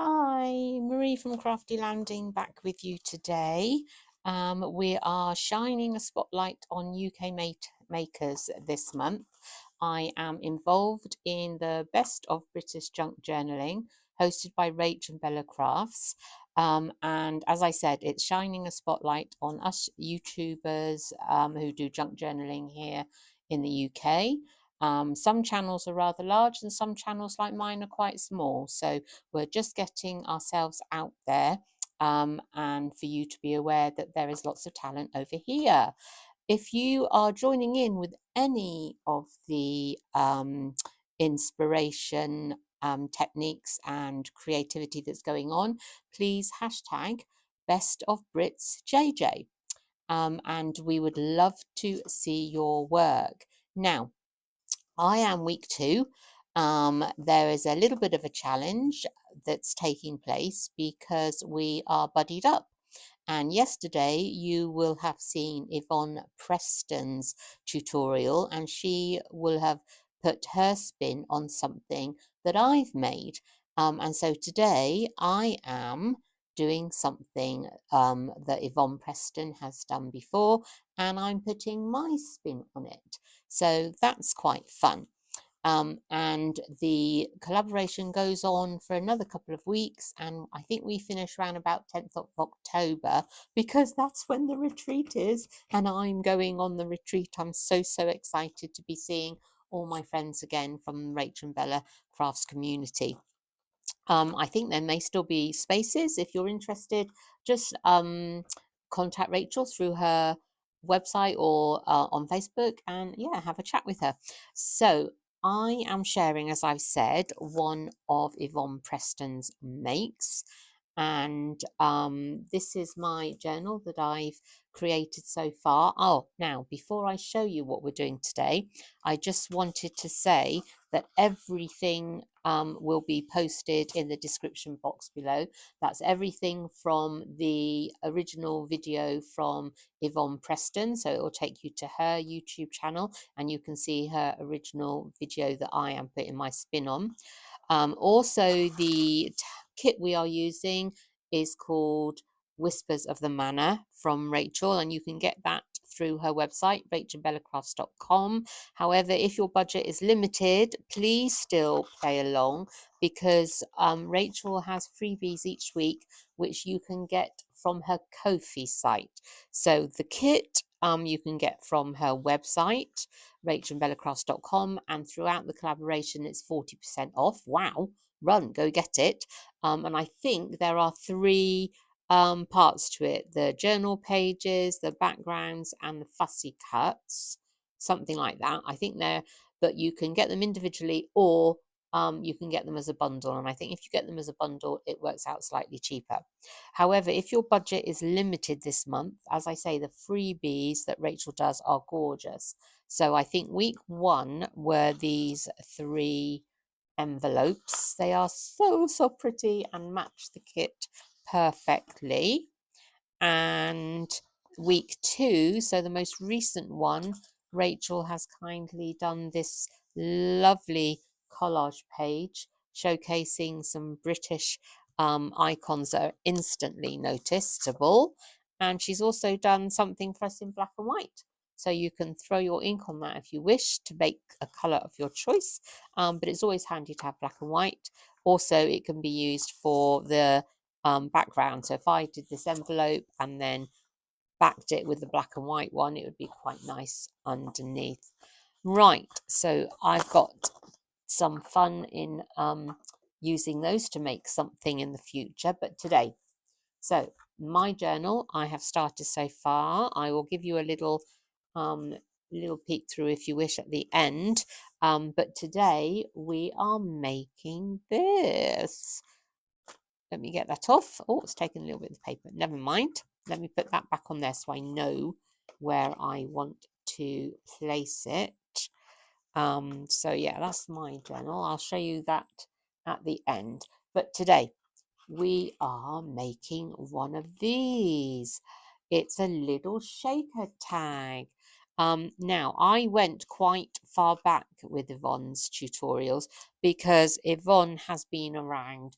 Hi, Marie from Crafty Landing back with you today. We are shining a spotlight on UK makers this month. I am involved in the Best of British Junk Journaling, hosted by Rach and Bella Crafts. And as I said, it's shining a spotlight on us YouTubers who do junk journaling here in the UK. Some channels are rather large and some channels like mine are quite small. So we're just getting ourselves out there, and for you to be aware that there is lots of talent over here. If you are joining in with any of the inspiration techniques and creativity that's going on, please hashtag Best of Brits JJ. And we would love to see your work. Now, I am week 2. There is a little bit of a challenge that's taking place because we are buddied up. And yesterday you will have seen Yvonne Preston's tutorial, and she will have put her spin on something that I've made. And so today I am doing something that Yvonne Preston has done before, and I'm putting my spin on it. So that's quite fun. And the collaboration goes on for another couple of weeks, and I think we finish around about 10th of October because that's when the retreat is, and I'm going on the retreat. I'm so excited to be seeing all my friends again from Rach and Bella Crafts community. I think there may still be spaces. If you're interested, just contact Rachel through her website or on Facebook, and yeah, have a chat with her. So I am sharing, as I've said, one of Yvonne Preston's makes. And this is my journal that I've created so far. Oh, now, before I show you what we're doing today, I just wanted to say that everything will be posted in the description box below. That's everything from the original video from Yvonne Preston. So it will take you to her YouTube channel and you can see her original video that I am putting my spin on. Also, the kit we are using is called Whispers of the Manor from Rachel, and you can get that through her website, rachelbellacrafts.com. However, if your budget is limited, please still play along because Rachel has freebies each week, which you can get from her Ko-fi site. So the kit you can get from her website, rachelbellacrafts.com, and throughout the collaboration, it's 40% off. Wow, run, go get it. And I think there are 3 parts to it: the journal pages, the backgrounds, and the fussy cuts, something like that. I think they're, but you can get them individually or you can get them as a bundle. And I think if you get them as a bundle, it works out slightly cheaper. However, if your budget is limited this month, as I say, the freebies that Rachel does are gorgeous. So I think week 1 were these 3 envelopes. They are so pretty and match the kit perfectly. And week 2, so the most recent one, Rachel has kindly done this lovely collage page showcasing some British icons that are instantly noticeable. And she's also done something for us in black and white. So you can throw your ink on that if you wish to make a colour of your choice, but it's always handy to have black and white. Also, it can be used for the background. So if I did this envelope and then backed it with the black and white one, it would be quite nice underneath. Right, so I've got some fun in using those to make something in the future, but today, so my journal I have started so far. I will give you a little peek through if you wish at the end, but today we are making this. Let me get that off. Oh, it's taken a little bit of paper. Never mind. Let me put that back on there so I know where I want to place it. So yeah, that's my journal. I'll show you that at the end. But today we are making one of these. It's a little shaker tag. Now, I went quite far back with Yvonne's tutorials because Yvonne has been around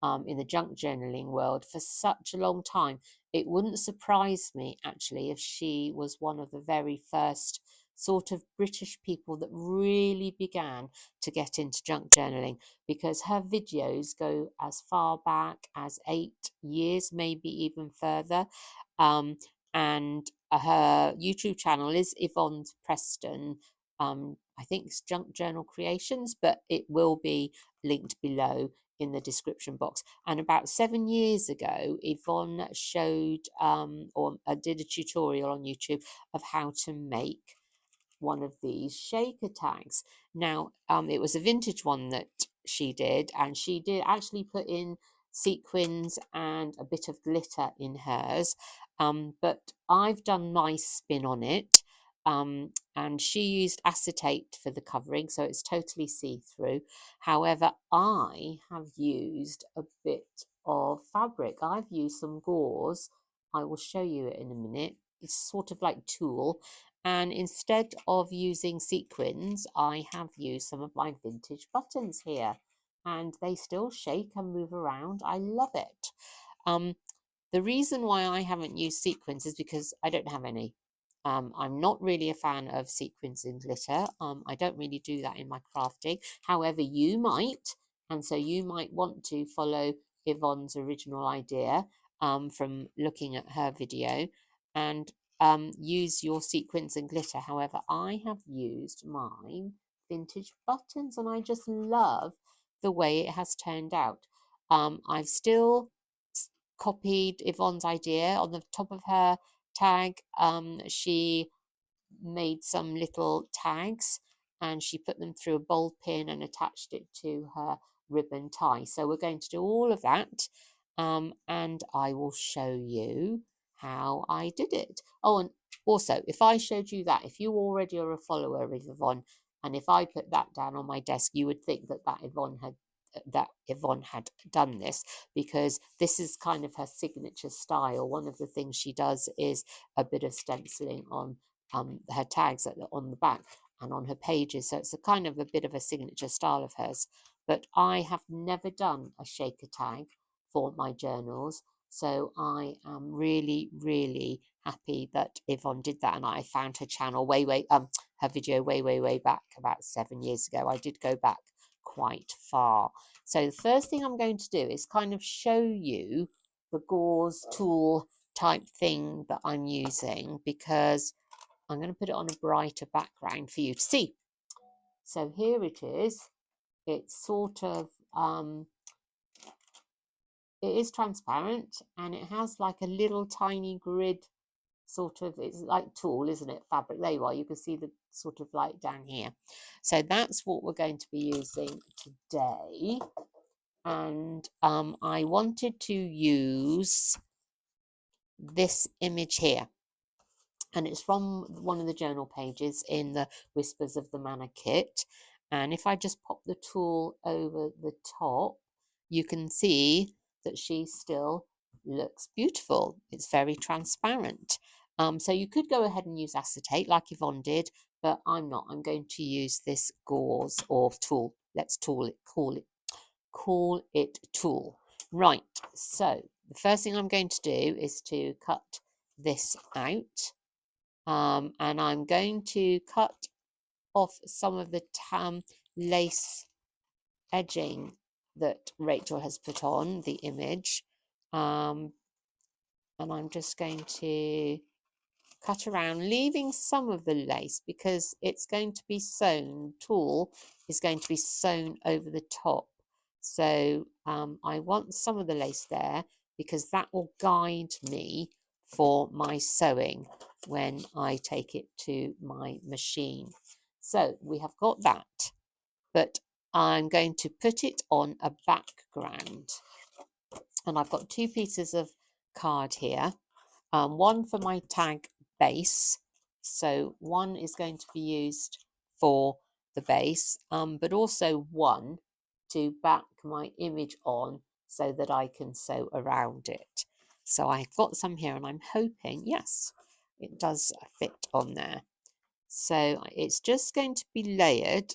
in the junk journaling world for such a long time. It wouldn't surprise me actually if she was one of the very first sort of British people that really began to get into junk journaling, because her videos go as far back as 8 years, maybe even further. Um, and her YouTube channel is Yvonne Preston. I think it's Junk Journal Creations, but it will be linked below in the description box. And about 7 years ago, Yvonne showed or did a tutorial on YouTube of how to make one of these shaker tags. Now, it was a vintage one that she did, and she did actually put in sequins and a bit of glitter in hers. But I've done my spin on it. And she used acetate for the covering, so it's totally see-through. However, I have used a bit of fabric. I've used some gauze. I will show you it in a minute. It's sort of like tulle, and instead of using sequins, I have used some of my vintage buttons here, and they still shake and move around. I love it. Um, the reason why I haven't used sequins is because I don't have any. I'm not really a fan of sequins in glitter. I don't really do that in my crafting. However, you might, and so you might want to follow Yvonne's original idea from looking at her video, and use your sequins and glitter. However, I have used my vintage buttons, and I just love the way it has turned out. I've still copied Yvonne's idea on the top of her tag. She made some little tags, and she put them through a ball pin and attached it to her ribbon tie. So we're going to do all of that, and I will show you how I did it. Oh, and also, if I showed you that, if you already are a follower of Yvonne, and if I put that down on my desk, you would think that Yvonne had done this, because this is kind of her signature style. One of the things she does is a bit of stenciling on her tags on the back and on her pages. So it's a kind of a bit of a signature style of hers. But I have never done a shaker tag for my journals. So I am really, really happy that Yvonne did that. And I found her channel her video way back about 7 years ago. I did go back quite far. So the first thing I'm going to do is kind of show you the gauze tool type thing that I'm using, because I'm going to put it on a brighter background for you to see. So here it is. It's sort of, it is transparent, and it has like a little tiny grid sort of, it's like tulle, isn't it? Fabric. There you are. You can see the sort of light down here. So that's what we're going to be using today. And I wanted to use this image here, and it's from one of the journal pages in the Whispers of the Manor kit. And if I just pop the tool over the top, you can see that she still looks beautiful. It's very transparent. So you could go ahead and use acetate like Yvonne did, but I'm not. I'm going to use this gauze or tulle. Let's call it tulle. Right, so the first thing I'm going to do is to cut this out. And I'm going to cut off some of the lace edging that Rachel has put on the image. And I'm just going to cut around, leaving some of the lace, because it's going to be sewn, tulle is going to be sewn over the top. So I want some of the lace there, because that will guide me for my sewing when I take it to my machine. So we have got that, but I'm going to put it on a background. And I've got two pieces of card here, one for my tag base. So one is going to be used for the base, but also one to back my image on so that I can sew around it. So I've got some here, and I'm hoping, yes, it does fit on there. So it's just going to be layered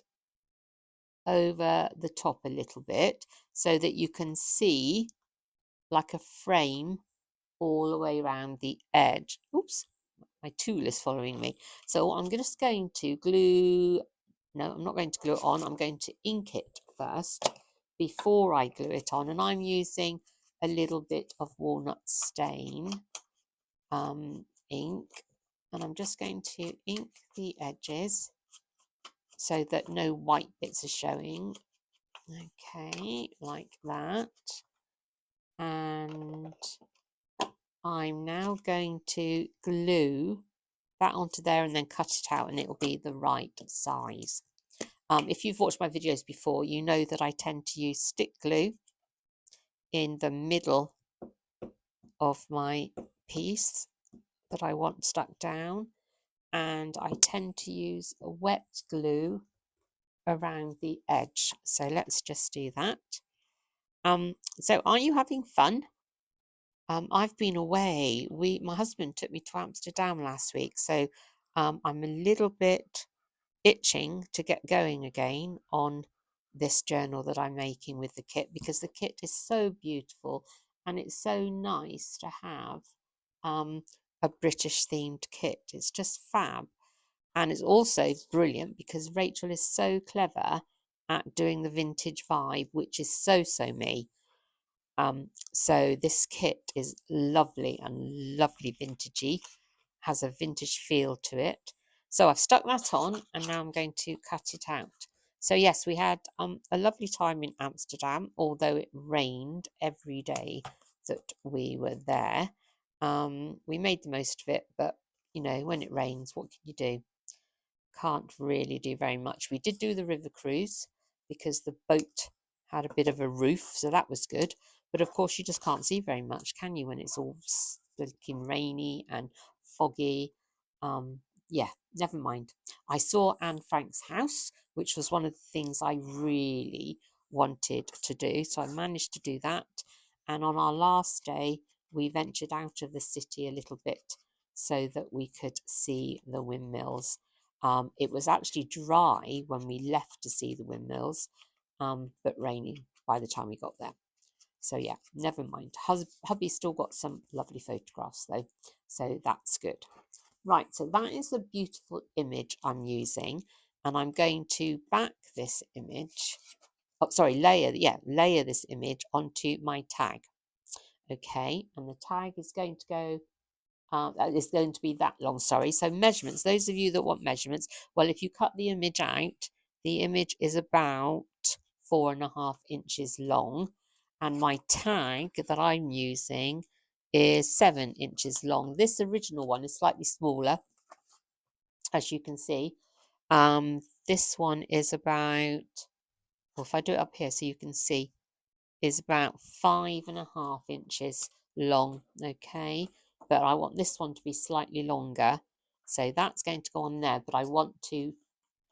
over the top a little bit so that you can see like a frame all the way around the edge. Oops, my tool is following me. So I'm just going to glue, no, I'm not going to glue it on. I'm going to ink it first before I glue it on. And I'm using a little bit of walnut stain ink. And I'm just going to ink the edges so that no white bits are showing. Okay, like that. And I'm now going to glue that onto there and then cut it out, and it will be the right size. If you've watched my videos before, you know that I tend to use stick glue in the middle of my piece that I want stuck down, and I tend to use a wet glue around the edge. So let's just do that. So are you having fun? I've been away. My husband took me to Amsterdam last week, so I'm a little bit itching to get going again on this journal that I'm making with the kit, because the kit is so beautiful and it's so nice to have a British themed kit. It's just fab. And it's also brilliant because Rachel is so clever at doing the vintage vibe, which is so me. So this kit is lovely and lovely vintagey, has a vintage feel to it. So I've stuck that on and now I'm going to cut it out. So yes, we had a lovely time in Amsterdam, although it rained every day that we were there. We made the most of it, but you know, when it rains, what can you do? Can't really do very much. We did do the river cruise because the boat had a bit of a roof, so that was good. But of course, you just can't see very much, can you, when it's all stinking rainy and foggy? Yeah, never mind. I saw Anne Frank's house, which was one of the things I really wanted to do, so I managed to do that. And on our last day, we ventured out of the city a little bit so that we could see the windmills. It was actually dry when we left to see the windmills, but raining by the time we got there. So yeah, never mind. Hubby's still got some lovely photographs though, so that's good. Right, so that is a beautiful image I'm using, and I'm going to back this image. Oh, sorry, layer this image onto my tag. Okay, and the tag is going to go it's going to be that long, sorry. So measurements, those of you that want measurements, well, if you cut the image out, the image is about 4.5 inches long, and my tag that I'm using is 7 inches long. This original one is slightly smaller, as you can see. This one is about, well, if I do it up here so you can see, is about 5.5 inches long. Okay, but I want this one to be slightly longer, so that's going to go on there, but I want to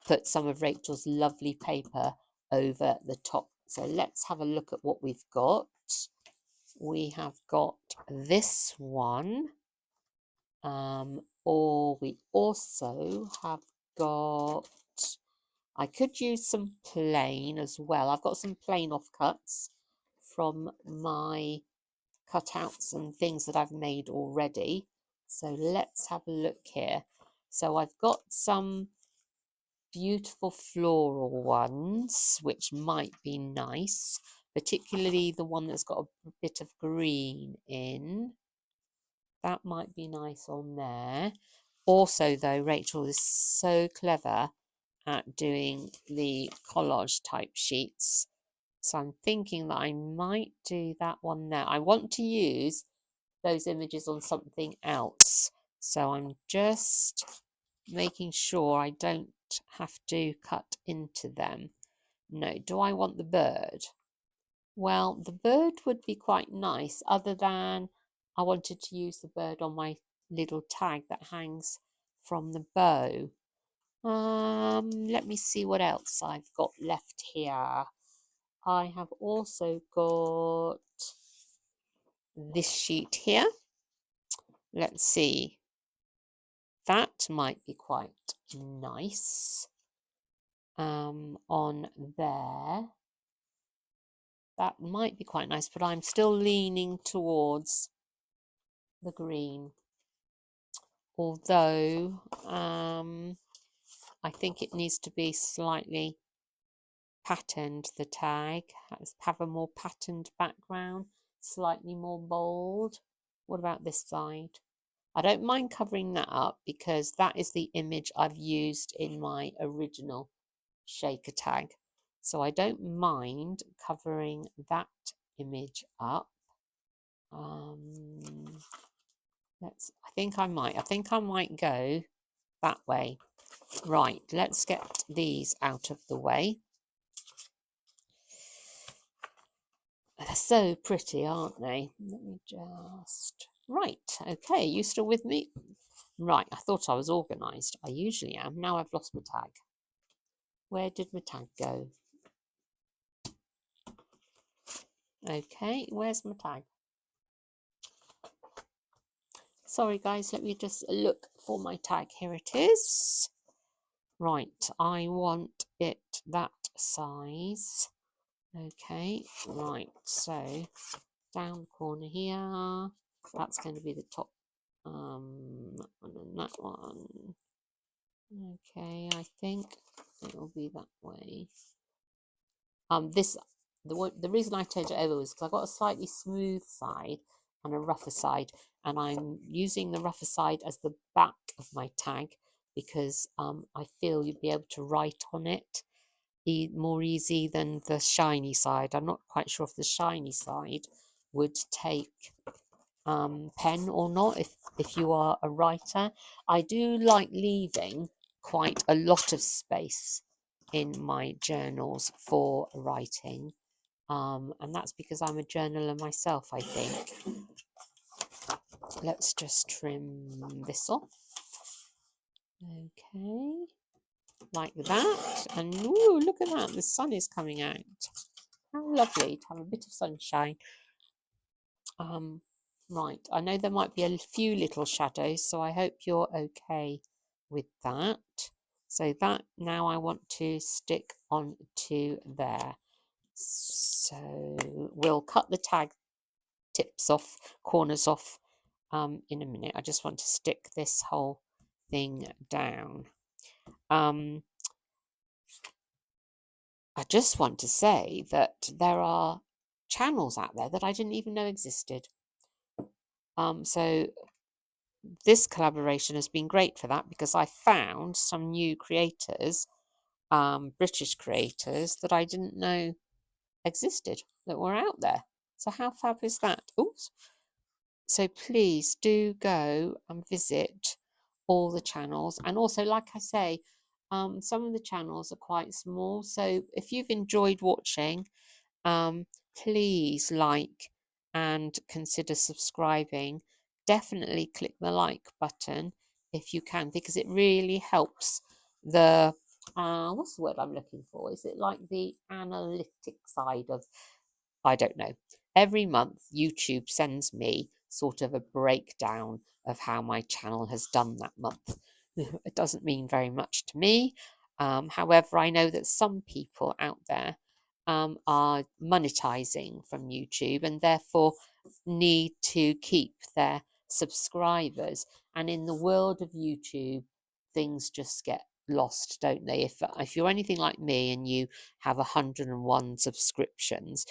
put some of Rachel's lovely paper over the top. So let's have a look at what we've got. We have got this one, or we also have got, I could use some plain as well. I've got some plain offcuts from my cutouts and things that I've made already. So let's have a look here. So I've got some beautiful floral ones, which might be nice, particularly the one that's got a bit of green in. That might be nice on there. Also, though, Rachel is so clever at doing the collage type sheets. So I'm thinking that I might do that one there. I want to use those images on something else. So I'm just making sure I don't have to cut into them. No, do I want the bird? Well, the bird would be quite nice, other than I wanted to use the bird on my little tag that hangs from the bow. Let me see what else I've got left here. I have also got this sheet here. Let's see. That might be quite nice. on there. That might be quite nice, but I'm still leaning towards the green. Although I think it needs to be slightly patterned, the tag. Have a more patterned background, slightly more bold. What about this side? I don't mind covering that up because that is the image I've used in my original shaker tag. So I don't mind covering that image up. I think I might go that way. Right, let's get these out of the way. They're so pretty, aren't they? Let me just... Right, okay, you still with me? Right, I thought I was organised. I usually am. Now I've lost my tag. Where did my tag go? Okay, where's my tag? Sorry guys, let me just look for my tag. Here it is. Right, I want it that size. Okay, right, so down the corner here, that's going to be the top, and then that one. Okay, I think it will be that way. The reason I changed it over was because I've got a slightly smooth side and a rougher side, and I'm using the rougher side as the back of my tag because I feel you'd be able to write on it more easy than the shiny side. I'm not quite sure if the shiny side would take pen or not if you are a writer. I do like leaving quite a lot of space in my journals for writing, and that's because I'm a journaler myself, I think. Let's just trim this off. Okay, like that. And ooh, look at that, the sun is coming out. How lovely to have a bit of sunshine. Right, I know there might be a few little shadows, so I hope you're okay with that. So that now I want to stick on to there. So we'll cut the tag tips off, corners off in a minute. I just want to stick this whole thing down. I just want to say that there are channels out there that I didn't even know existed. So this collaboration has been great for that because I found some new creators, British creators, that I didn't know existed, that were out there. So how fab is that? Oops. So please do go and visit all the channels. And also, like I say, some of the channels are quite small. So if you've enjoyed watching, please like and consider subscribing. Definitely click the like button if you can, because it really helps the what's the word I'm looking for? Is it like the analytic side of, I don't know. Every month YouTube sends me sort of a breakdown of how my channel has done that month. It doesn't mean very much to me. However, I know that some people out there are monetizing from YouTube and therefore need to keep their subscribers. And in the world of YouTube, things just get lost, don't they? If you're anything like me and you have 101 subscriptions,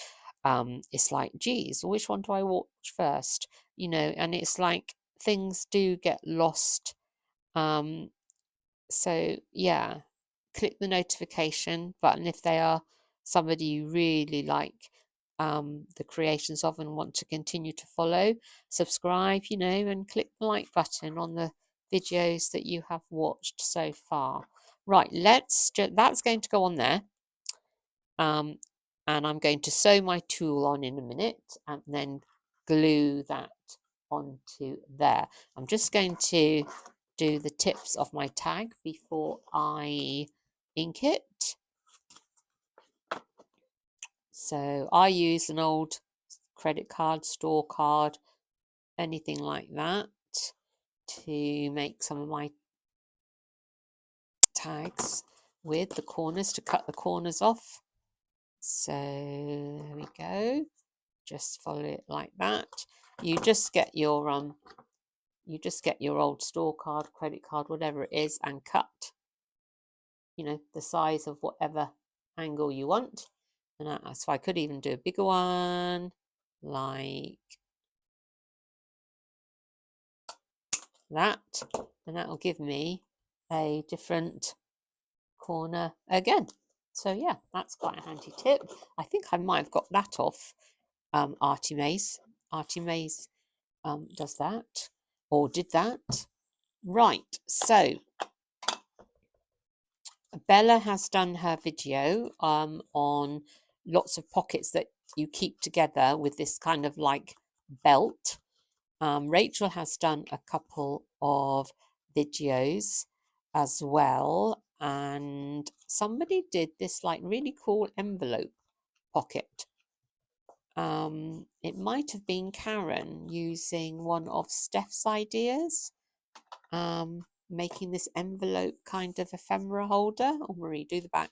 it's like, geez, which one do I watch first? And it's like things do get lost. So yeah, click the notification button if they are somebody you really like the creations of and want to continue to follow. Subscribe, and click the like button on the videos that you have watched so far. Right, that's going to go on there. And I'm going to sew my tulle on in a minute and then glue that onto there. I'm just going to do the tips of my tag before I ink it. So I use an old credit card, store card, anything like that to make some of my tags. with the corners to cut the corners off. So there we go. Just follow it like that. You just get your old store card, credit card, whatever it is, and cut, the size of whatever angle you want. And so I could even do a bigger one, like that, and that will give me a different corner again. So yeah, that's quite a handy tip. I think I might have got that off Artie Mays. Artie Mays does that, or did that. Right, so Bella has done her video on lots of pockets that you keep together with this kind of like belt. Rachel has done a couple of videos as well, and somebody did this like really cool envelope pocket. It might have been Karen using one of Steph's ideas, making this envelope kind of ephemera holder. Or Marie, do the back.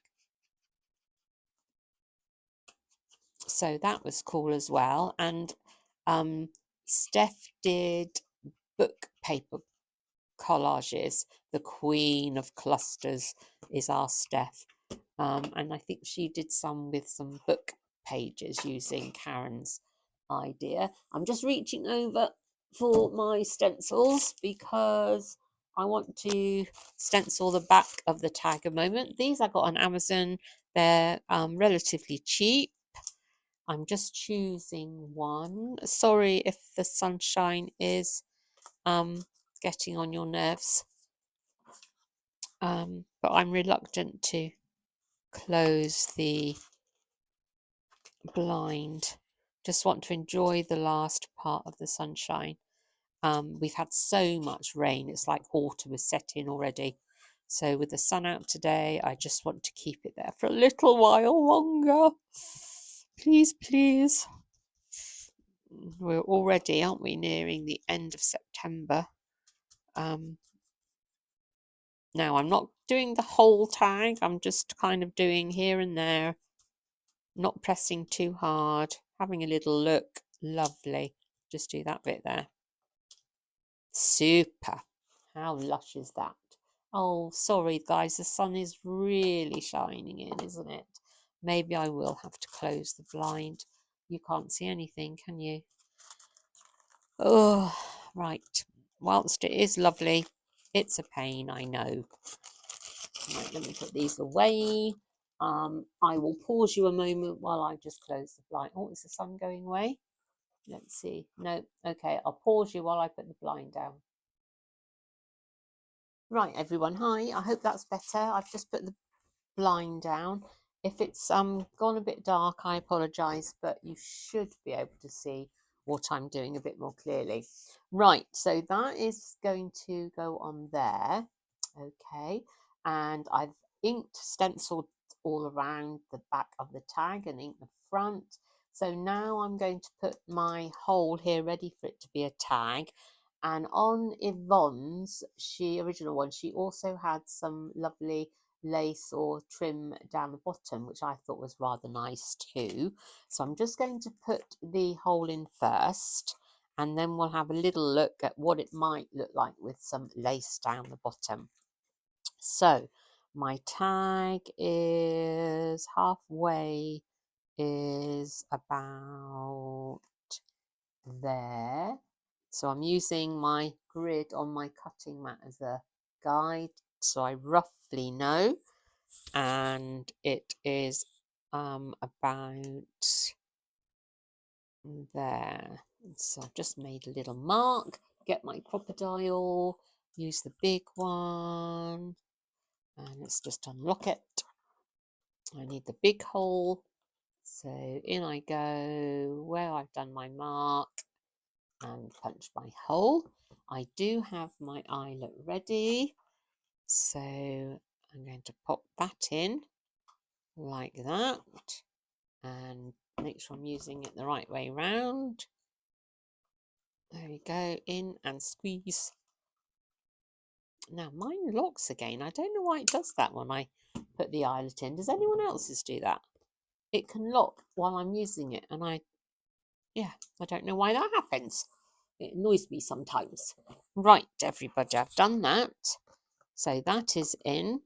So that was cool as well. And Steph did book paper collages. The queen of clusters is our Steph. And I think she did some with some book pages using Karen's idea. I'm just reaching over for my stencils because I want to stencil the back of the tag a moment. These I got on Amazon. They're relatively cheap. I'm just choosing one. Sorry if the sunshine is getting on your nerves. But I'm reluctant to close the blind. Just want to enjoy the last part of the sunshine. We've had so much rain. It's like autumn is set in already. So with the sun out today, I just want to keep it there for a little while longer. Please, please. We're already, aren't we, nearing the end of September. Now, I'm not doing the whole tag. I'm just kind of doing here and there, not pressing too hard, having a little look. Lovely. Just do that bit there. Super. How lush is that? Oh, sorry, guys. The sun is really shining in, isn't it? Maybe I will have to close the blind. You can't see anything, can you? Oh, right. Whilst it is lovely, it's a pain, I know. Right, let me put these away. I will pause you a moment while I just close the blind. Oh, is the sun going away? Let's see. No, okay, I'll pause you while I put the blind down. Right, everyone, hi. I hope that's better. I've just put the blind down. If it's gone a bit dark, I apologise, but you should be able to see what I'm doing a bit more clearly. Right, so that is going to go on there. Okay, and I've inked, stenciled all around the back of the tag and inked the front. So now I'm going to put my hole here ready for it to be a tag. And on Yvonne's, original one, she also had some lovely lace or trim down the bottom, which I thought was rather nice too. So I'm just going to put the hole in first, and then we'll have a little look at what it might look like with some lace down the bottom. So my tag is halfway, is about there. So I'm using my grid on my cutting mat as a guide, so I roughly know, and it is about there. So I've just made a little mark, get my crocodile, use the big one, and let's just unlock it. I need the big hole, so in I go where I've done my mark and punch my hole. I do have my eyelet ready, so I'm going to pop that in like that and make sure I'm using it the right way round. There we go, in and squeeze. Now mine locks again. I don't know why it does that when I put the eyelet in. Does anyone else's do that? It can lock while I'm using it, and I don't know why that happens. It annoys me sometimes. Right, everybody, I've done that. So that is in.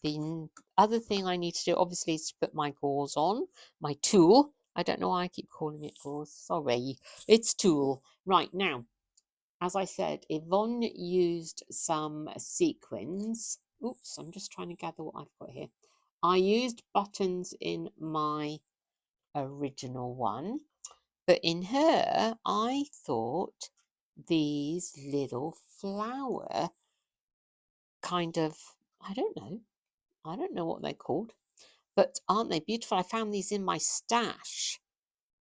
The other thing I need to do, obviously, is to put my gauze on, my tulle. I don't know why I keep calling it gauze. Sorry, it's tulle. Right, now, as I said, Yvonne used some sequins. Oops, I'm just trying to gather what I've got here. I used buttons in my original one, but in her, I thought these little flower kind of, I don't know what they're called, but aren't they beautiful? I found these in my stash.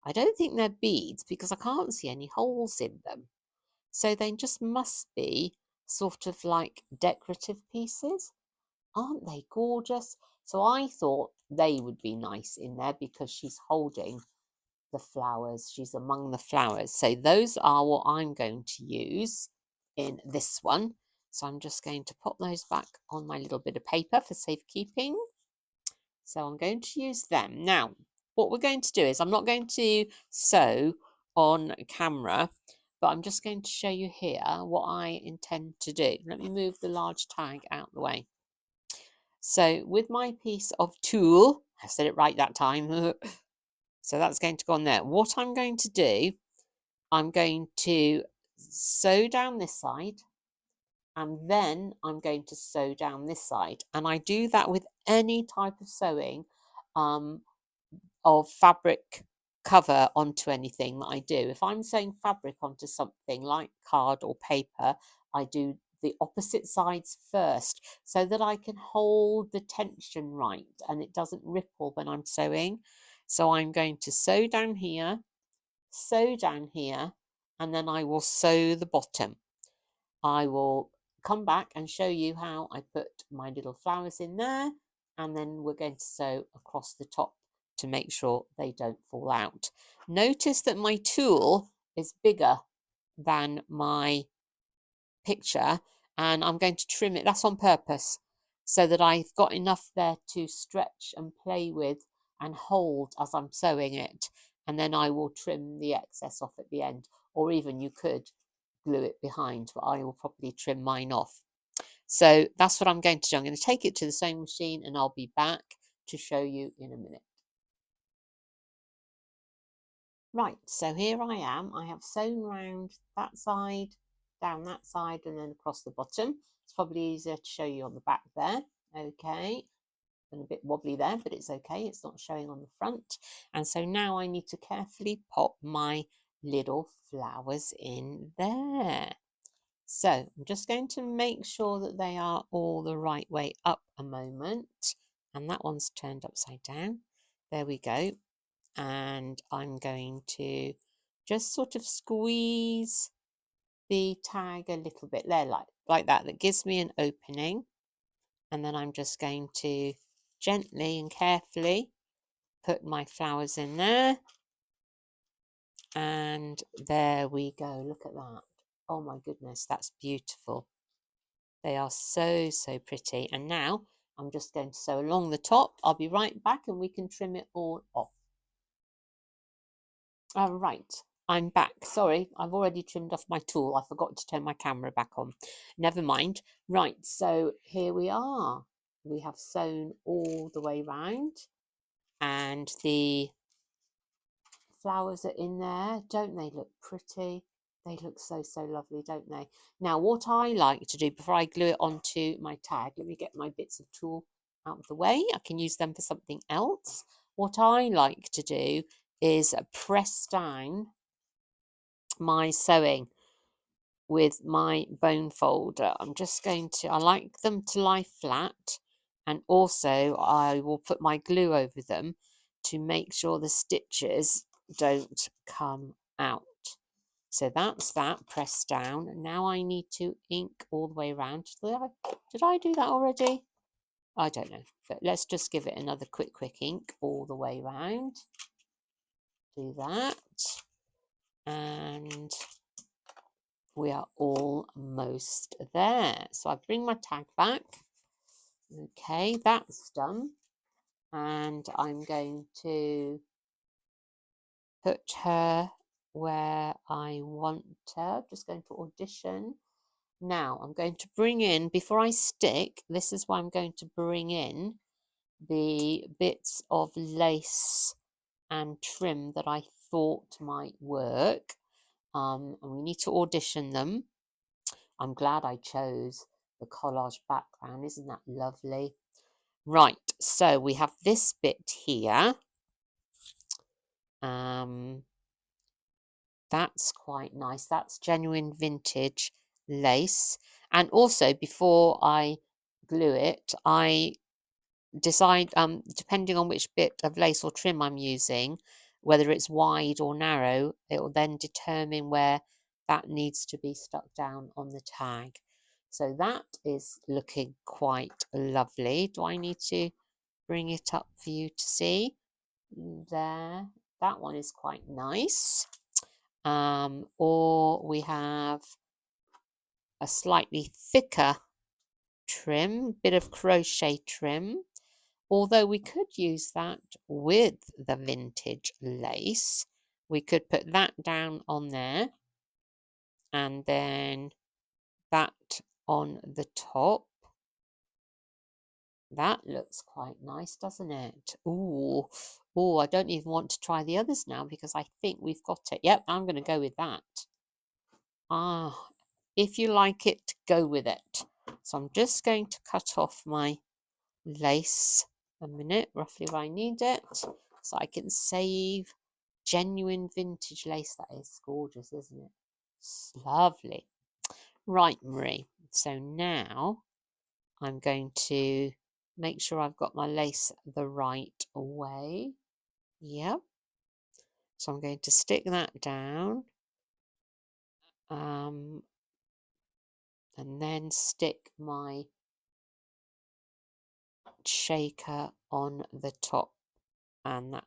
I don't think they're beads because I can't see any holes in them. So they just must be sort of like decorative pieces. Aren't they gorgeous? So I thought they would be nice in there because she's holding the flowers. She's among the flowers. So those are what I'm going to use in this one. So I'm just going to put those back on my little bit of paper for safekeeping. So I'm going to use them. Now, what we're going to do is I'm not going to sew on camera, but I'm just going to show you here what I intend to do. Let me move the large tag out the way. So with my piece of tulle, I said it right that time. So that's going to go on there. What I'm going to do, I'm going to sew down this side, and then I'm going to sew down this side. And I do that with any type of sewing of fabric cover onto anything that I do. If I'm sewing fabric onto something like card or paper, I do the opposite sides first so that I can hold the tension right and it doesn't ripple when I'm sewing. So I'm going to sew down here, and then I will sew the bottom. I will come back and show you how I put my little flowers in there, and then we're going to sew across the top to make sure they don't fall out. Notice that my tulle is bigger than my picture, and I'm going to trim it. That's on purpose so that I've got enough there to stretch and play with and hold as I'm sewing it, and then I will trim the excess off at the end, or even you could glue it behind, but I will probably trim mine off. So that's what I'm going to do. I'm going to take it to the sewing machine and I'll be back to show you in a minute. Right, so here I am. I have sewn round that side, down that side, and then across the bottom. It's probably easier to show you on the back there. Okay, and a bit wobbly there, but it's okay. It's not showing on the front. And so now I need to carefully pop my little flowers in there. So I'm just going to make sure that they are all the right way up a moment. And that one's turned upside down. There we go. And I'm going to just sort of squeeze the tag a little bit there, like that. That gives me an opening. And then I'm just going to gently and carefully put my flowers in there. And there we go. Look at that. Oh my goodness, that's beautiful. They are so, so pretty. And now I'm just going to sew along the top. I'll be right back and we can trim it all off. All right, I'm back. Sorry, I've already trimmed off my tulle. I forgot to turn my camera back on. Never mind. Right, so here we are. We have sewn all the way round and the flowers are in there. Don't they look pretty? They look so, so lovely, don't they? Now, what I like to do before I glue it onto my tag, let me get my bits of tulle out of the way. I can use them for something else. What I like to do is press down my sewing with my bone folder. I'm just going to, I like them to lie flat, and also I will put my glue over them to make sure the stitches don't come out. So that's that, press down. Now I need to ink all the way around. Did I do that already? I don't know, but let's just give it another quick ink all the way around. Do that. And we are almost there. So I bring my tag back. Okay, that's done. and I'm going to put her where I want her. Just going to audition. Now I'm going to bring in, before I stick, this is why I'm going to bring in the bits of lace and trim that I thought might work. And we need to audition them. I'm glad I chose the collage background. Isn't that lovely? Right, so we have this bit here. That's quite nice. That's genuine vintage lace. And also, before I glue it, I decide, depending on which bit of lace or trim I'm using, whether it's wide or narrow, it will then determine where that needs to be stuck down on the tag. So that is looking quite lovely. Do I need to bring it up for you to see? There, that one is quite nice. Or we have a slightly thicker trim, bit of crochet trim. Although we could use that with the vintage lace, we could put that down on there and then that on the top. That looks quite nice, doesn't it? Ooh, I don't even want to try the others now because I think we've got it. Yep, I'm going to go with that. Ah, if you like it, go with it. So I'm just going to cut off my lace a minute, roughly where I need it, so I can save genuine vintage lace. That is gorgeous, isn't it? It's lovely. Right, Marie. So now I'm going to make sure I've got my lace the right way. Yep. So I'm going to stick that down. And then stick my shaker on the top, and that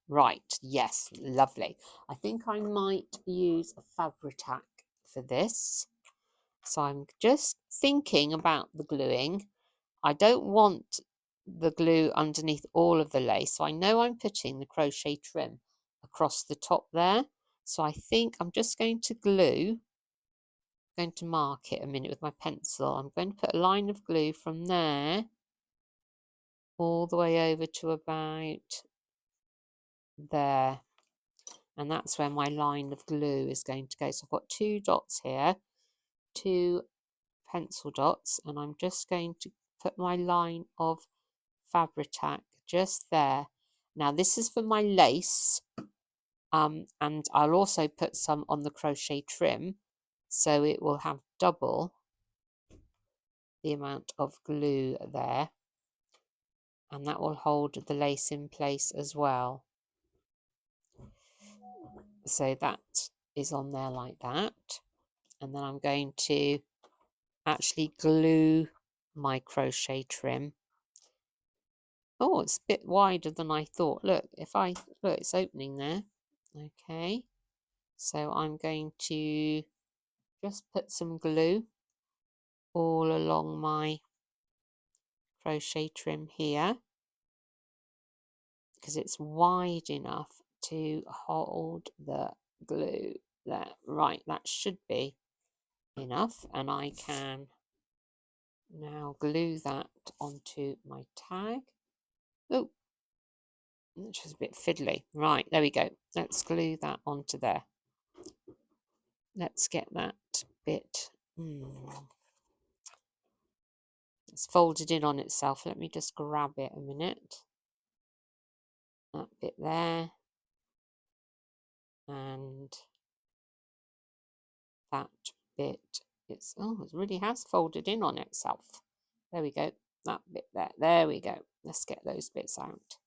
right, yes, lovely. I think I might use a Fabri-Tac for this, so I'm just thinking about the gluing. I don't want the glue underneath all of the lace, so I know I'm putting the crochet trim across the top there, so I think I'm just going to glue. I'm going to mark it a minute with my pencil. I'm going to put a line of glue from there all the way over to about there, and that's where my line of glue is going to go. So I've got 2 dots here, 2 pencil dots, and I'm just going to put my line of Fabri-Tac just there. Now this is for my lace, and I'll also put some on the crochet trim, so it will have double the amount of glue there, and that will hold the lace in place as well. So that is on there like that, and then I'm going to actually glue my crochet trim. Oh, it's a bit wider than I thought. Look, if I look, it's opening there. Okay, so I'm going to just put some glue all along my crochet trim here, because it's wide enough to hold the glue there. Right, that should be enough, and I can now glue that onto my tag. Oh, which is a bit fiddly. Right, there we go. Let's glue that onto there. Let's get that bit. It's folded in on itself. Let me just grab it a minute. That bit there. And that bit. It really has folded in on itself. There we go. That bit there. There we go. Let's get those bits out.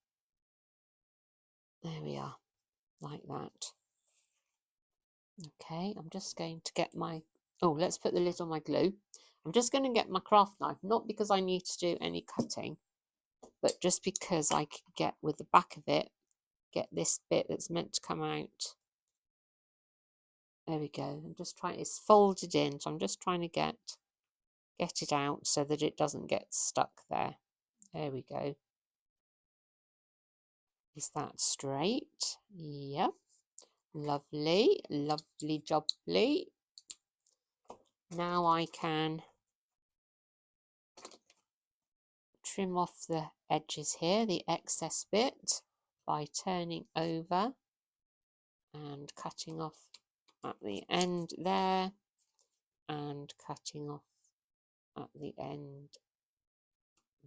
There we are. Like that. Okay, I'm just going to get my, let's put the lid on my glue. I'm just going to get my craft knife, not because I need to do any cutting, but just because I can get with the back of it, get this bit that's meant to come out. There we go. I'm just trying, it's folded in, so I'm just trying to get it out so that it doesn't get stuck there. There we go. Is that straight? Yep. Lovely, lovely jubbly. Now I can trim off the edges here, the excess bit, by turning over and cutting off at the end there and cutting off at the end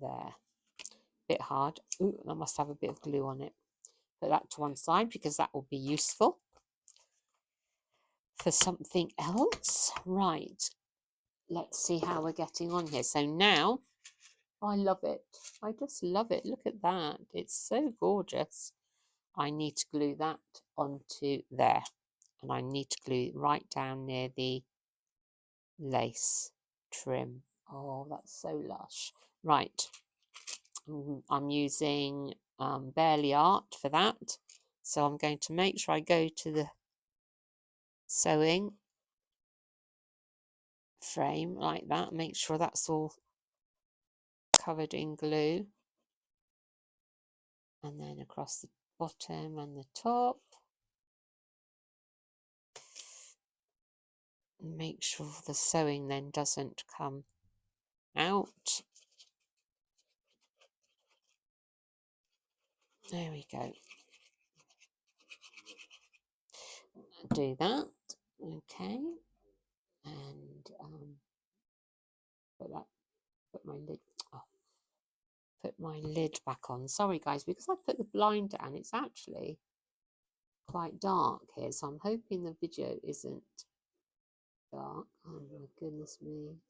there. Bit hard. Ooh, I must have a bit of glue on it. Put that to one side because that will be useful for something else. Right, let's see how we're getting on here. So now, I love it. I just love it. Look at that. It's so gorgeous. I need to glue that onto there. And I need to glue it right down near the lace trim. Oh, that's so lush. Right. I'm using Barely Art for that. So I'm going to make sure I go to the sewing frame like that. Make sure that's all covered in glue. And then across the bottom and the top. Make sure the sewing then doesn't come out. There we go. Do that. Okay. And put my lid. Oh, put my lid back on. Sorry guys, because I put the blind down, it's actually quite dark here, so I'm hoping the video isn't dark. Oh my goodness me.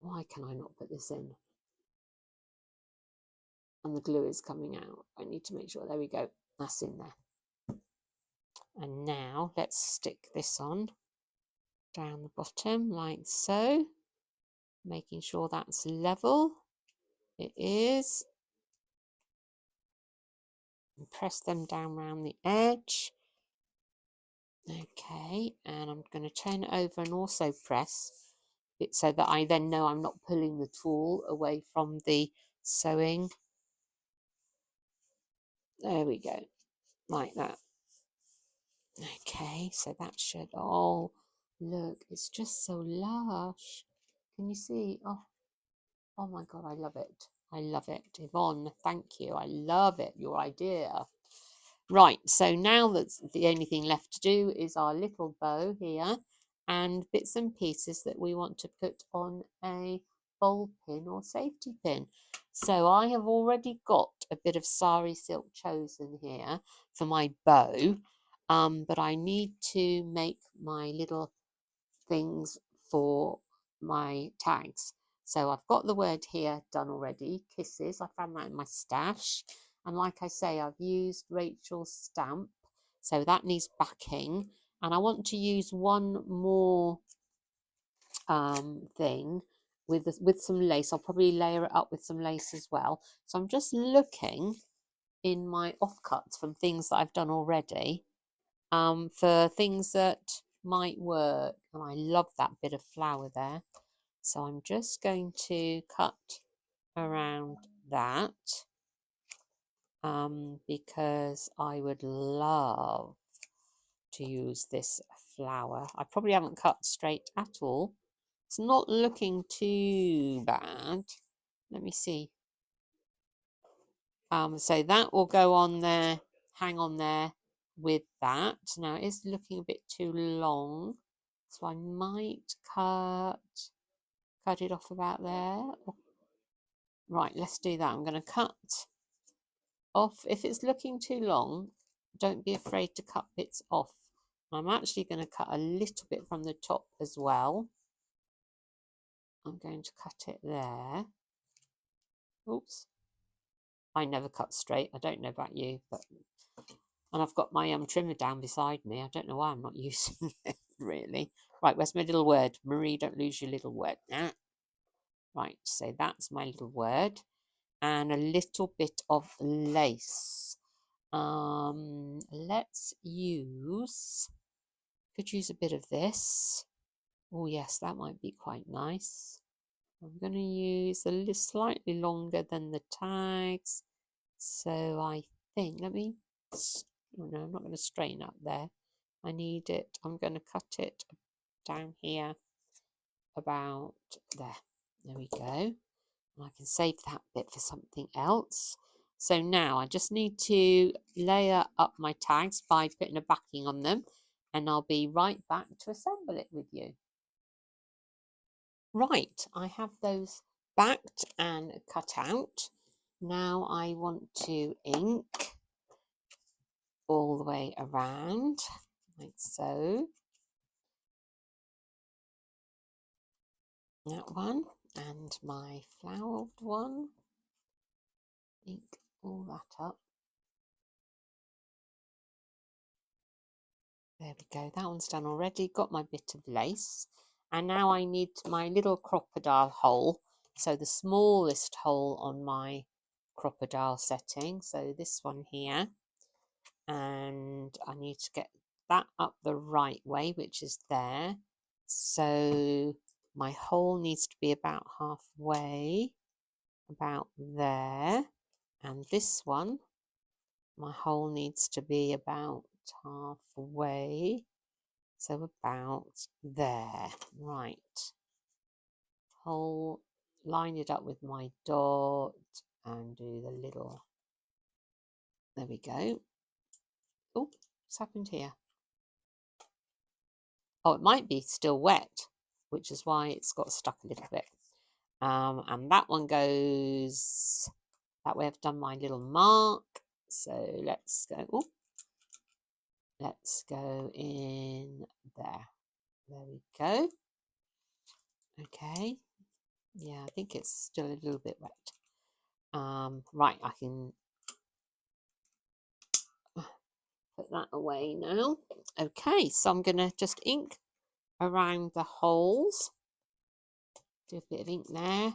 Why can I not put this in? And the glue is coming out. I need to make sure. There we go. That's in there. And now let's stick this on down the bottom like so, making sure that's level. It is. And press them down around the edge. Okay, and I'm going to turn it over and also press it so that I then know I'm not pulling the tool away from the sewing. There we go, like that. Okay, so that should, oh, look, it's just so lush. Can you see? Oh my God, I love it. I love it. Yvonne, thank you. I love it, your idea. Right, so now that's the only thing left to do is our little bow here and bits and pieces that we want to put on a bowl pin or safety pin. So I have already got a bit of sari silk chosen here for my bow, but I need to make my little things for my tags. So I've got the word here done already, kisses. I found that in my stash. And like I say, I've used Rachel's stamp. So that needs backing. And I want to use one more thing with some lace. I'll probably layer it up with some lace as well. So I'm just looking in my offcuts from things that I've done already for things that might work. And I love that bit of flower there. So I'm just going to cut around that because I would love to use this flower. I probably haven't cut straight at all. It's not looking too bad. Let me see. So that will go on there, hang on there with that. Now it is looking a bit too long, so I might cut it off about there. Right, let's do that. I'm going to cut off. If it's looking too long, don't be afraid to cut bits off. I'm actually going to cut a little bit from the top as well. I'm going to cut it there. Oops. I never cut straight. I don't know about you, but and I've got my trimmer down beside me. I don't know why I'm not using it really. Right, where's my little word? Marie, don't lose your little word. Right, so that's my little word. And a little bit of lace. Let's use, could use a bit of this. Oh yes, that might be quite nice. I'm going to use a little slightly longer than the tags So I think, let me, no, I'm not going to straighten up there. I need it, I'm going to cut it down here about there. There we go. I can save that bit for something else. So now I just need to layer up my tags by putting a backing on them, and I'll be right back to assemble it with you. Right, I have those backed and cut out. Now I want to ink all the way around, like so. That one, and my flowered one. Ink all that up. There we go, that one's done already. Got my bit of lace. And now I need my little crocodile hole. So the smallest hole on my crocodile setting. So this one here. And I need to get that up the right way, which is there. So my hole needs to be about halfway, about there. And this one, my hole needs to be about halfway, so about there. Right, hole, line it up with my dot and do the little, there we go. Oh, what's happened here? Oh, it might be still wet, which is why it's got stuck a little bit. And that one goes that way. I've done my little mark, so let's go. Oh, let's go in there. There we go. Okay. Yeah, I think it's still a little bit wet. Right, I can put that away now. Okay, so I'm going to just ink around the holes. Do a bit of ink there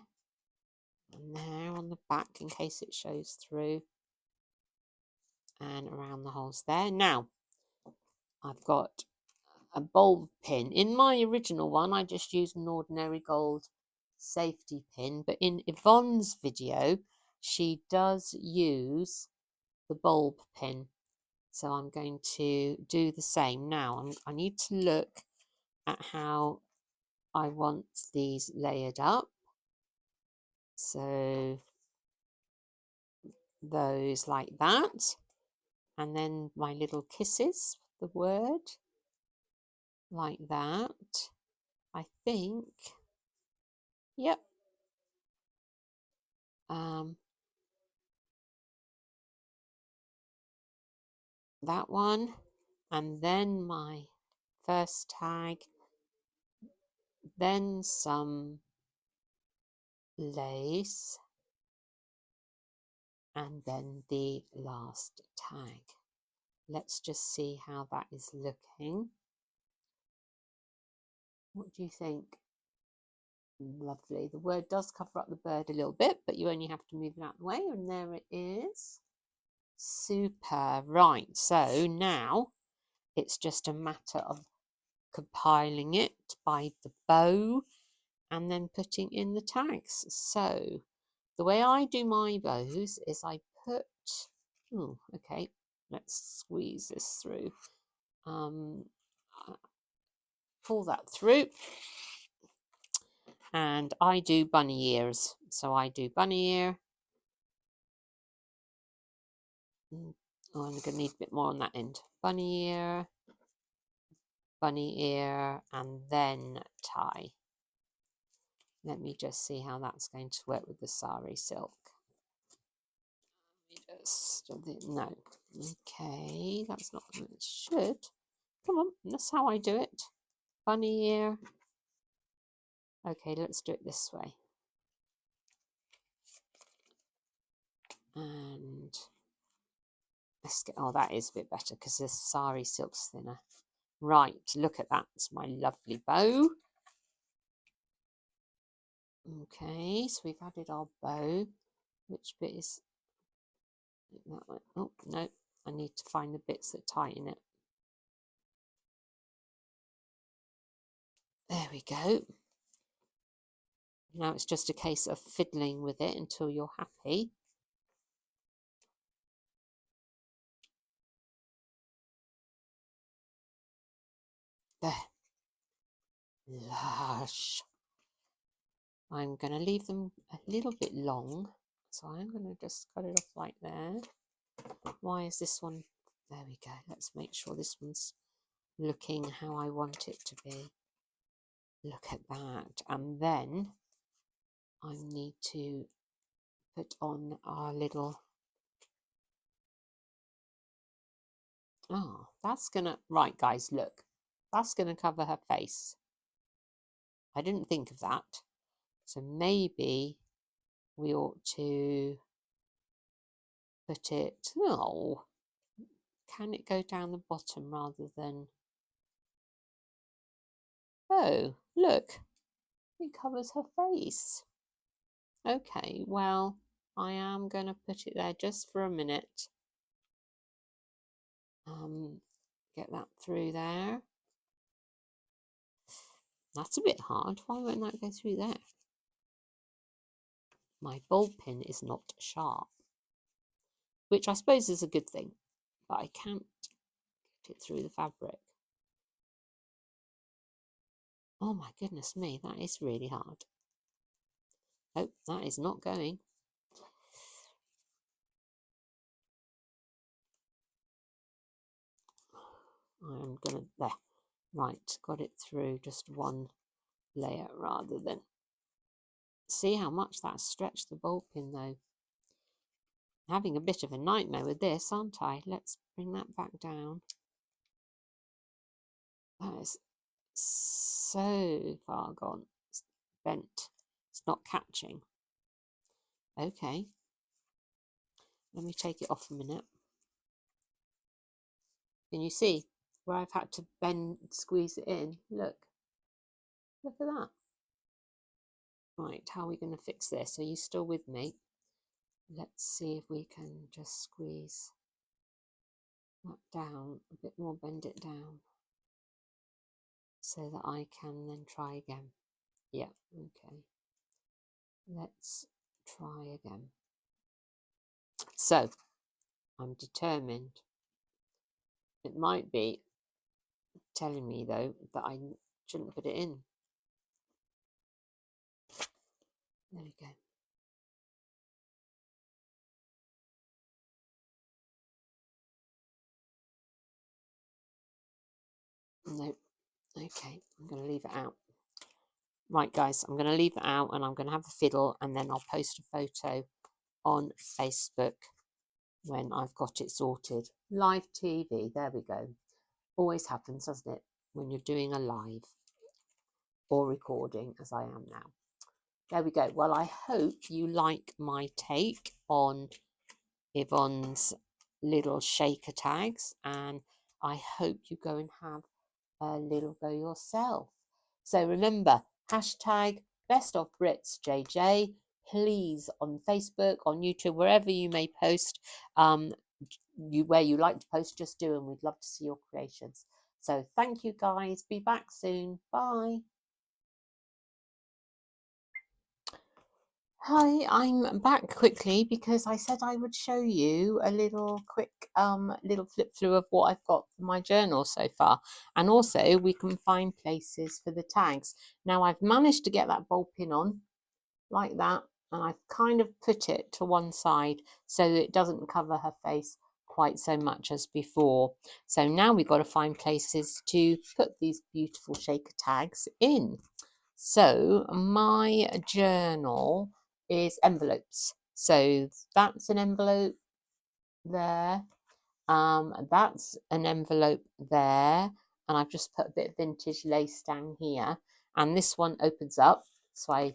and there on the back in case it shows through. And around the holes there. Now, I've got a bulb pin. In my original one, I just used an ordinary gold safety pin. But in Yvonne's video, she does use the bulb pin. So I'm going to do the same. Now, I need to look at how I want these layered up. So those like that. And then my little kisses, the word, like that. I think, yep. That one. And then my first tag. Then some lace. And then the last tag. Let's just see how that is looking. What do you think? Lovely. The word does cover up the bird a little bit, but you only have to move it out of the way, and there it is. Super. Right, so now it's just a matter of compiling it by the bow and then putting in the tags. So the way I do my bows is I put, oh, okay, let's squeeze this through. Pull that through. And I do bunny ears. So I do bunny ear. Oh, I'm going to need a bit more on that end. Bunny ear, and then tie. Let me just see how that's going to work with the sari silk. No. Okay, that's not what it should. Come on, that's how I do it. Bunny ear. Okay, let's do it this way. And let's get, oh, that is a bit better because the sari silk's thinner. Right, look at that. It's my lovely bow. Okay, so we've added our bow. Which bit is that one? Oh, no, I need to find the bits that tighten it. There we go. Now it's just a case of fiddling with it until you're happy. There. Lush. I'm going to leave them a little bit long, so I'm going to just cut it off like there. Why is this one? There we go. Let's make sure this one's looking how I want it to be. Look at that. And then I need to put on our little... Oh, that's going to... Right, guys, look. That's going to cover her face. I didn't think of that. So maybe we ought to put it... Oh, can it go down the bottom rather than... Oh, look. It covers her face. Okay, well, I am going to put it there just for a minute. Get that through there. That's a bit hard. Why won't that go through there? My ball pin is not sharp, which I suppose is a good thing, but I can't get it through the fabric. Oh my goodness me, that is really hard. Oh, that is not going. I'm gonna, there, right, got it through just one layer rather than... See how much that stretched the ball pin though. Having a bit of a nightmare with this, aren't I? Let's bring that back down. That is so far gone. It's bent. It's not catching. Okay. Let me take it off a minute. Can you see where I've had to bend, squeeze it in? Look. Look at that. Right, how are we going to fix this? Are you still with me? Let's see if we can just squeeze that down a bit more, bend it down so that I can then try again. Yeah, okay. Let's try again. So, I'm determined. It might be telling me, though, that I shouldn't put it in. There we go. Nope. Okay, I'm going to leave it out. Right, guys, I'm going to leave it out and I'm going to have a fiddle and then I'll post a photo on Facebook when I've got it sorted. Live TV, there we go. Always happens, doesn't it, when you're doing a live or recording, as I am now. There we go. Well, I hope you like my take on Yvonne's little shaker tags, and I hope you go and have a little go yourself. So remember, hashtag best of Brits JJ. Please, on Facebook, on YouTube, wherever you may post, where you like to post, just do, and we'd love to see your creations. So thank you, guys. Be back soon. Bye. Hi, I'm back quickly because I said I would show you a little quick little flip through of what I've got for my journal so far, and also we can find places for the tags. Now I've managed to get that ball pin on like that, and I've kind of put it to one side so that it doesn't cover her face quite so much as before. So now we've got to find places to put these beautiful shaker tags in. So my journal is envelopes. So that's an envelope there. That's an envelope there. And I've just put a bit of vintage lace down here. And this one opens up. So I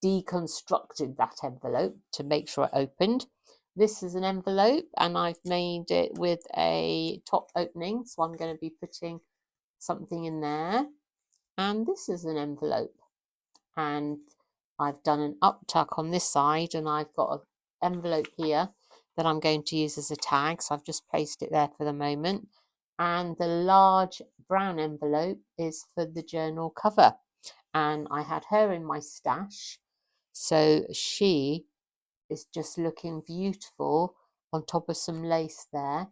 deconstructed that envelope to make sure it opened. This is an envelope and I've made it with a top opening. So I'm going to be putting something in there. And this is an envelope. And I've done an up tuck on this side and I've got an envelope here that I'm going to use as a tag. So I've just placed it there for the moment. And the large brown envelope is for the journal cover. And I had her in my stash. So she is just looking beautiful on top of some lace there.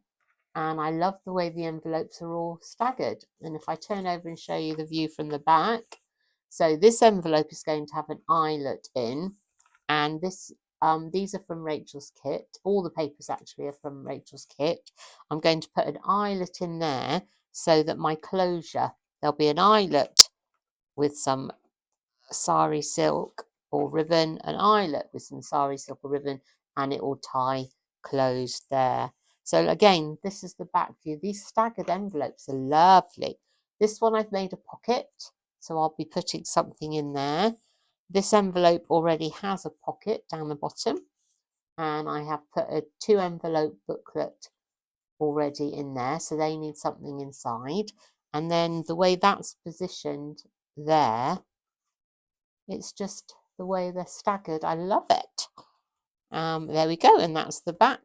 And I love the way the envelopes are all staggered. And if I turn over and show you the view from the back, so this envelope is going to have an eyelet in, and these are from Rachel's kit. All the papers actually are from Rachel's kit. I'm going to put an eyelet in there so that my closure, there'll be an eyelet with some sari silk or ribbon, an eyelet with some sari silk or ribbon, and it will tie closed there. So again, this is the back view. These staggered envelopes are lovely. This one I've made a pocket, so I'll be putting something in there. This envelope already has a pocket down the bottom, and I have put a 2 envelope booklet already in there, so they need something inside. And then the way that's positioned there, it's just the way they're staggered. I love it. There we go, and that's the back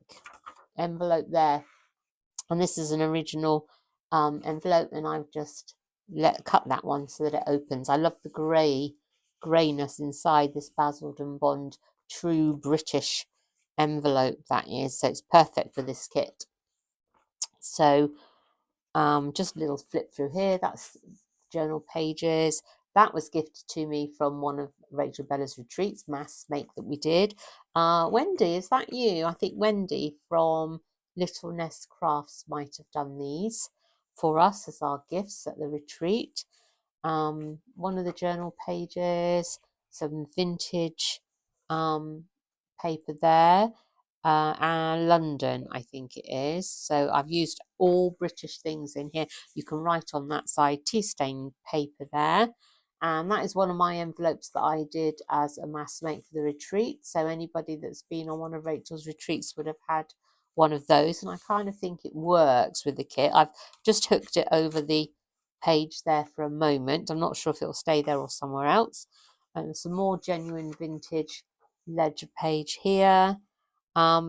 envelope there. And this is an original envelope, and I've just cut that one so that it opens. I love the greyness inside this Basildon Bond true British envelope, that is. So it's perfect for this kit. So just a little flip through here. That's journal pages. That was gifted to me from one of Rachel Bella's retreats, mass make that we did. Wendy, is that you? I think Wendy from Little Nest Crafts might have done these for us as our gifts at the retreat. One of the journal pages, some vintage paper there. And London, I think it is. So I've used all British things in here. You can write on that side, tea stained paper there. And that is one of my envelopes that I did as a mass make for the retreat. So anybody that's been on one of Rachel's retreats would have had one of those. And I kind of think it works with the kit. I've just hooked it over the page there for a moment. I'm not sure if it'll stay there or somewhere else. And some more genuine vintage ledger page here.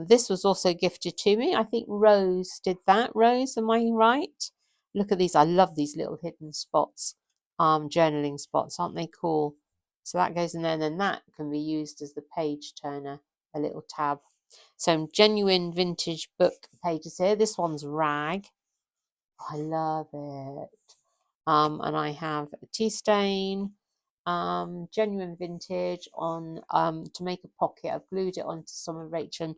This was also gifted to me. I think Rose did that. Rose, am I right? Look at these. I love these little hidden spots, journaling spots. Aren't they cool? So that goes in there, and then that can be used as the page turner, a little tab. Some genuine vintage book pages here. This one's rag. I love it. And I have a tea stain, genuine vintage on to make a pocket. I've glued it onto some of Rachel and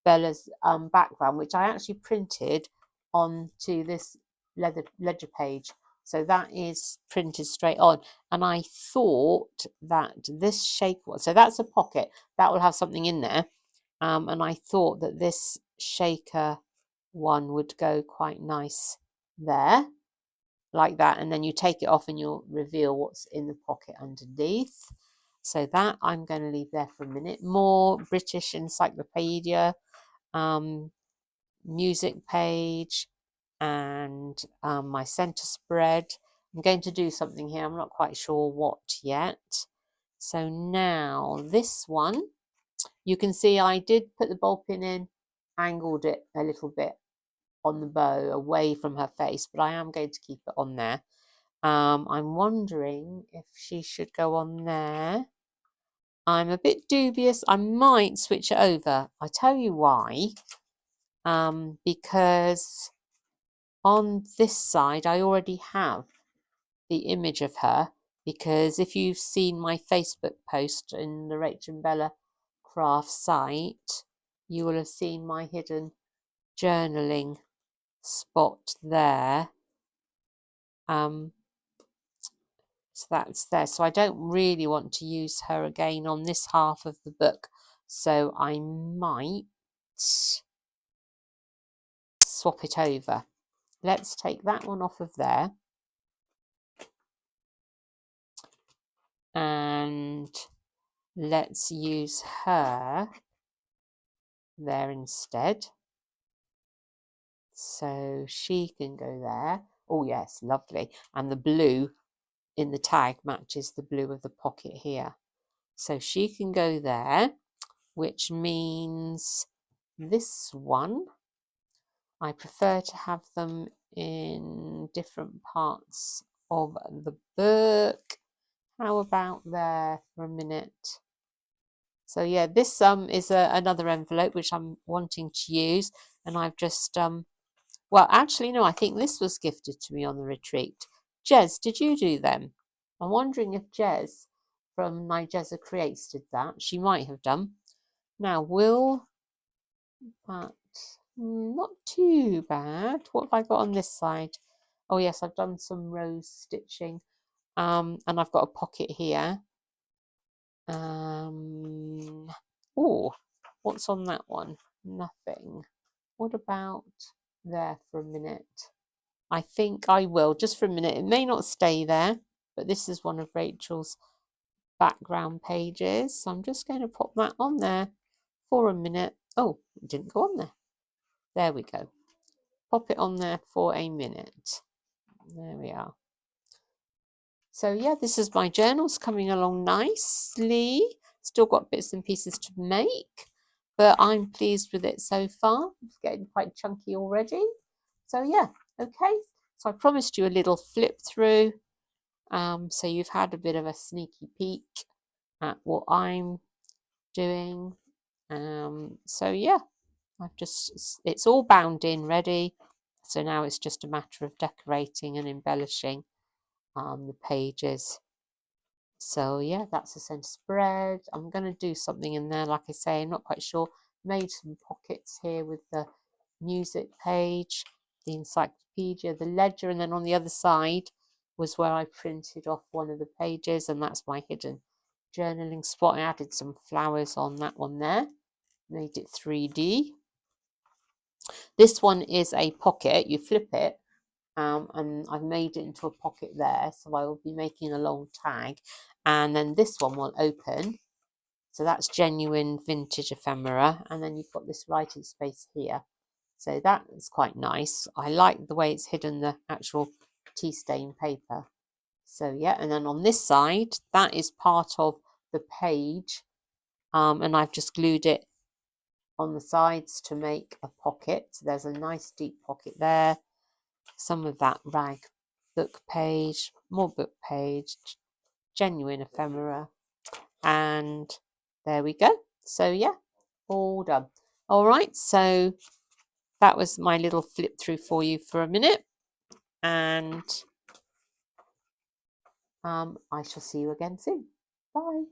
Bella's background, which I actually printed onto this ledger page. So that is printed straight on. And I thought that this shape was, so that's a pocket, that will have something in there. And I thought that this shaker one would go quite nice there, like that. And then you take it off and you'll reveal what's in the pocket underneath. So that I'm going to leave there for a minute. More British Encyclopedia music page, and my center spread. I'm going to do something here. I'm not quite sure what yet. So now this one, you can see I did put the ball pin in, angled it a little bit on the bow away from her face, but I am going to keep it on there. I'm wondering if she should go on there. I'm a bit dubious. I might switch it over. I tell you why. Because on this side I already have the image of her, because if you've seen my Facebook post in the Rachel and Bella craft site, you will have seen my hidden journaling spot there. So that's there. So I don't really want to use her again on this half of the book. So I might swap it over. Let's take that one off of there. And let's use her there instead. So she can go there. Oh yes, lovely. And the blue in the tag matches the blue of the pocket here. So she can go there, which means this one, I prefer to have them in different parts of the book. How about there for a minute? So yeah, this is another envelope which I'm wanting to use, and I've just Well, actually, no, I think this was gifted to me on the retreat. Jez, did you do them? I'm wondering if Jez from Nigeza Creates did that. She might have done. Now, will that... not too bad. What have I got on this side? Oh, yes, I've done some rose stitching. And I've got a pocket here. Oh, what's on that one? Nothing. What about there for a minute? I think I will, just for a minute. It may not stay there, but this is one of Rachel's background pages. So I'm just going to pop that on there for a minute. Oh, it didn't go on there. There we go. Pop it on there for a minute. There we are. So yeah, this is my journals coming along nicely. Still got bits and pieces to make, but I'm pleased with it so far. It's getting quite chunky already. So yeah, okay. So I promised you a little flip through. So you've had a bit of a sneaky peek at what I'm doing. So yeah, it's all bound in ready. So now it's just a matter of decorating and embellishing the pages. So yeah, that's the center spread. I'm going to do something in there, like I say, I'm not quite sure. Made some pockets here with the music page, the encyclopedia, the ledger, and then on the other side was where I printed off one of the pages, and that's my hidden journaling spot. I added some flowers on that one there, made it 3D. This one is a pocket, you flip it, and I've made it into a pocket there, so I will be making a long tag, and then this one will open, so that's genuine vintage ephemera, and then you've got this writing space here, so that is quite nice. I like the way it's hidden the actual tea stain paper. So yeah, and then on this side, that is part of the page, and I've just glued it on the sides to make a pocket. So there's a nice deep pocket there. Some of that rag book page, more book page, genuine ephemera, and there we go. So yeah, all done. All right, so that was my little flip through for you for a minute, and I shall see you again soon. Bye.